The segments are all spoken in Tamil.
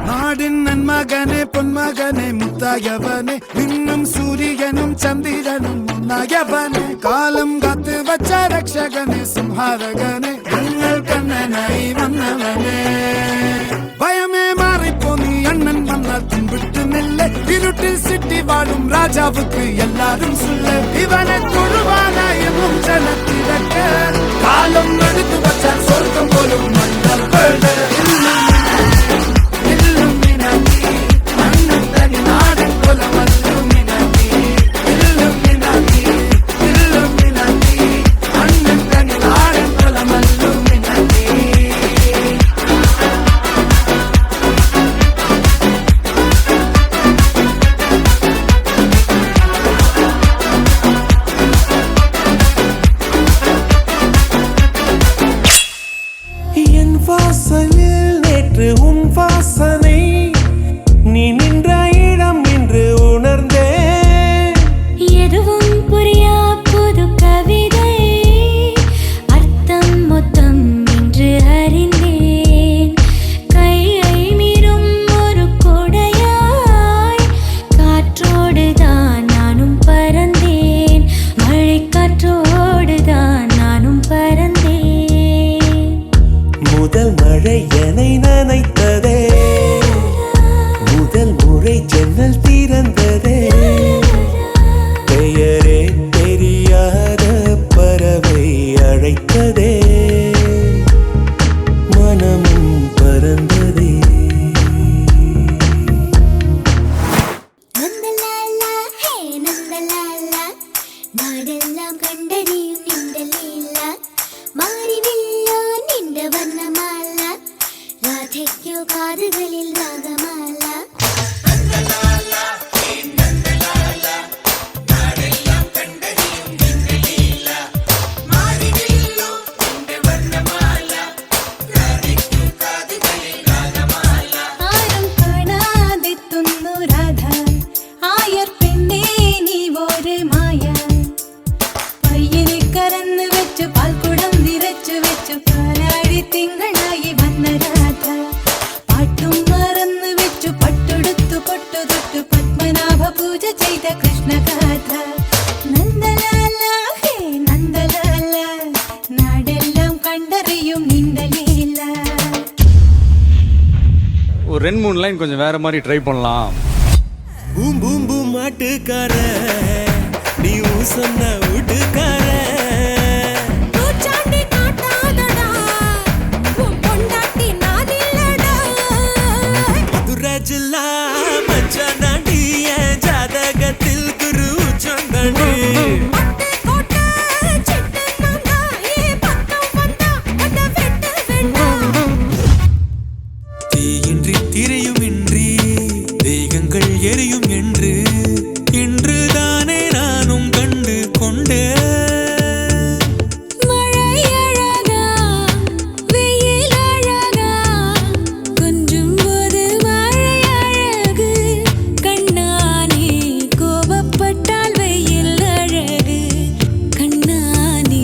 நாடின் நன்மகனே பொன்மகனே முத்தாயவனே மின்னும் சூரியனும் சந்திரனும் முன்னாயவனே காலம் காத்து வச்ச ரக்ஷகனே சிம்ஹாரகனே எங்கள் கண்ணனை வந்தவனே பயமே மாறிப்போ நீ அண்ணன் வந்தால் கும்பிட்டு நெல்ல இருட்டில் சிட்டி வாழும் ராஜாவுக்கு எல்லாரும் சொல்ல இவனை தொழுவான எங்கும் ஜனத்திறக்க காலம் எடுத்து வச்சால் சொர்க்கம் போலும் மன்னர் வாசலில் நேற்று உன் வாசனை நீ நின்ற இடம் என்று உணர்ந்தேன் எதுவும் புரியா புது கவிதை அர்த்தம் மொத்தம் என்று அறிந்தேன் கையை மீறும் ஒரு கொடையாய் காற்றோடுதான் நானும் பறந்தேன் மழை காற்றோடுதான் நானும் பறந்தேன் முதல் மழை என்னை நனைத்ததே முதல் முறை ஜன்னல் திறந்ததே பெயரே தெரியாத பறவை அழைத்ததே மனமும் பறந்ததே நந்தலாலா ஹே நந்தலாலா நாடெல்லாம் கண்டறியும் இந்த லீலா மாறிவில்லோ நின்ற வண்ணமாலா ராதைக்கோ காதுகளில் ராகமாலா ആരും കാണാതെത്തുന്നു രാധ ആയർ പെണ്ണേ നീ ഒരു മായ പയ്യനെ കറന്ന് വെച്ചു പാൽക്കുടം നിറച്ചു വെച്ചു പാലാടി തിങ്കളായി വന്ന രാധ പാട്ടും മറന്നു വെച്ചു പട്ടുടുത്തു പൊട്ടു തൊട്ടു പത്മനാഭ പൂജ ചെയ്ത കൃഷ്ണഗാഥ നന്ദലാല ഹേ നന്ദലാല നാടെല്ലാം കണ്ടറിയും നിന്റെ ലീല ஒரு 2-3 லைன் கொஞ்சம் வேற மாதிரி ட்ரை பண்ணலாம். பூம் பூம் பூம் மாட்டுக்கார நீ சொன்ன வீட்டுக்கார பூச்சாண்டி காட்டாதடா உன் பொண்டாட்டி நான் இல்லடா மதுராஜில்லா மச்சானாண்டி என் ஜாதகத்தில் குரு சொந்தண்டி பட்டு கோட்டை சிட்டு நாங்க ஏ பக்கம் வந்தா அட வெட்டு வேண்டாம் தீயின்றி திரையுமின்றி தேகங்கள் எரியும் என்று இன்றுதானே நானும் கண்டு கொண்டேன் மழை அழகா வெயில் அழகா கொஞ்சம் போது மழை அழகு கண்ணானே கோபப்பட்டால் வெயில் அழகு கண்ணானே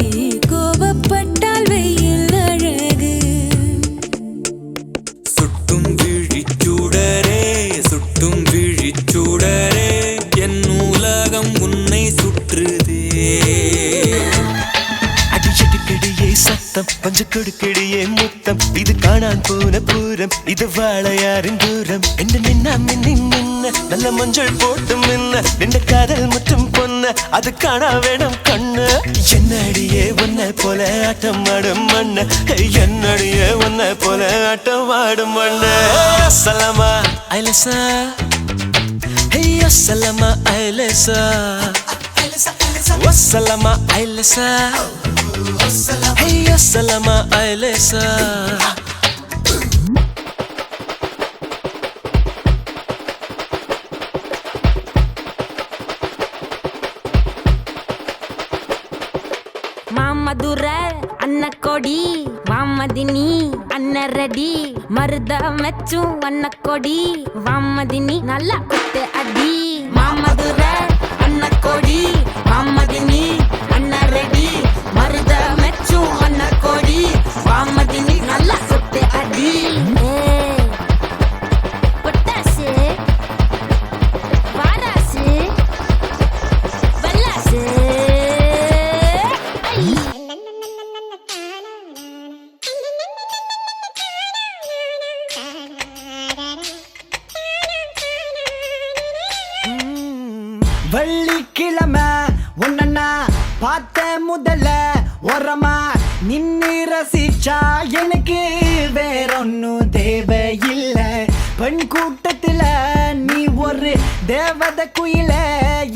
கோபப்பட்டால் வெயில் அழகு சுட்டும் விழிச்சூடரே சுட்டும் விழிச்சூடரே என் உலகம் உன்னை சுற்றுதே அடிச்சடிக்கடியே சத்தம் பஞ்ச கொடுக்கடியே முத்தம் இது காணான் போன பூரம் இது வாழையாரின் தூரம் என்ன நின்ன மின்ன நல்ல மஞ்சள் போட்டு மின்ன நின்ற காதல் மற்றும் பொன்ன அது காணா வேணும் கண்ணு என்னடியே உன்னை போல ஆட்டம் ஆடும் மண்ண என்னடியே உன்னை போல ஆட்டம் ஆடும் மண்ண சலமா ஐலசா ஹையா சலமா ஐலசா வசலமா ஐலசா ஹையா சலமா ஐலசா மாமதுர அன்னக்கொடி வாமதினி அன்னரடி மருத மெச்சும் அன்னக்கொடி வாமதினி நல்லா குத்து அடி மாமதுர அன்னக்கொடி வாமதினி அன்னரடி மருத மெச்சும் அன்னக்கொடி வாமதினி நல்லா குத்து அடி மாமா நின்னு ரசிச்சா எனக்கு வேறொன்னும் தேவையில்ல பெண் கூட்டத்துல நீ ஒரு தேவத குயில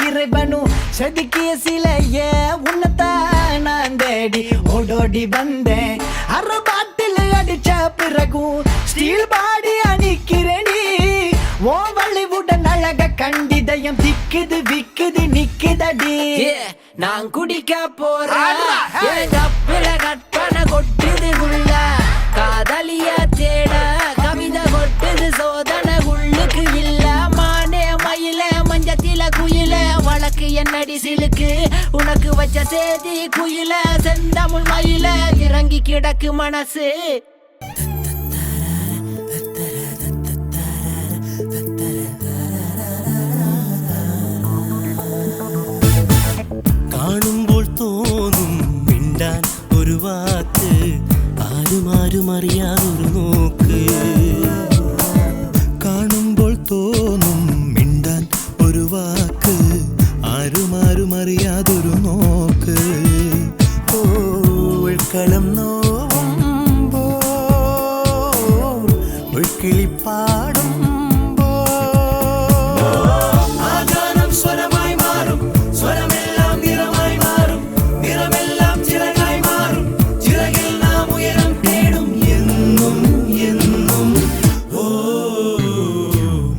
இறைவனும் செதுக்கிய சிலைய உன்னதான் நான் தேடி ஓடோடி வந்தேன் அரை பாட்டில் அடிச்ச பிறகும் ஸ்டீல் பாடி அணிக்கிறேனி ஓ வள்ளிவுடன் அழக கண்டிதயம் திக்குது விக்குது நிக்குதடி நான் குடிக்க போறேன் கற்பனை கொட்டுது உள்ள காதலிய தேட கவிதை கொட்டுது சோதனை உள்ளுக்கு இல்ல மானே மயில மஞ்சத்தில குயில வழக்கு என்னடி சிலுக்கு உனக்கு வச்ச சேதி குயில செந்தமிழ் மயில இறங்கி கிடக்கு மனசு കാണുമ്പോൾ തോന്നും മിണ്ടാൻ ഒരു വാക്ക് ആരും അറിയാതൊരു നോക്ക് കാണുമ്പോൾ തോന്നും മിണ്ടാൻ ഒരു വാക്ക് ആരും അറിയാതൊരു നോക്ക് ഓൾക്കളം നോവുമ്പോൾ ഒഴുക്കിളിപ്പാടും സ്വരമായി മാറും സ്വരമെല്ലാം നിറമായി മാറും നിറമെല്ലാം ചിറകായി മാറും ചിറകിൽ നാം ഉയരം തേടും എന്നും എന്നും ഓ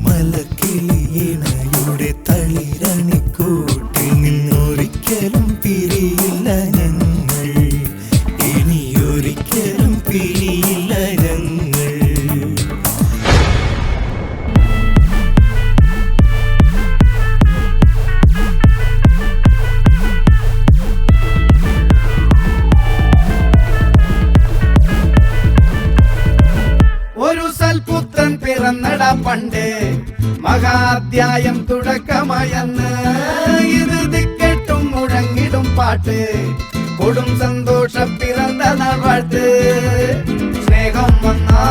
മലക്കിളിയുടെ തളിരണിക്കൂട്ടിൽ നിന്നൊരിക്കലും പിരിയില്ല ഞങ്ങൾ ഇനിയൊരിക്കലും പിരിയില്ല ഞങ്ങൾ ഒരു സൽപുത്രൻ പിറന്നട പണ്ട് മഹാധ്യായം തുടക്കമായെന്ന് ഇറുതി കെട്ടും മുഴങ്ങിടും പാട്ട് കൊടും സന്തോഷം പിറന്ന നാൾ വാഴ്ത്ത് സ്നേഹം വന്നാ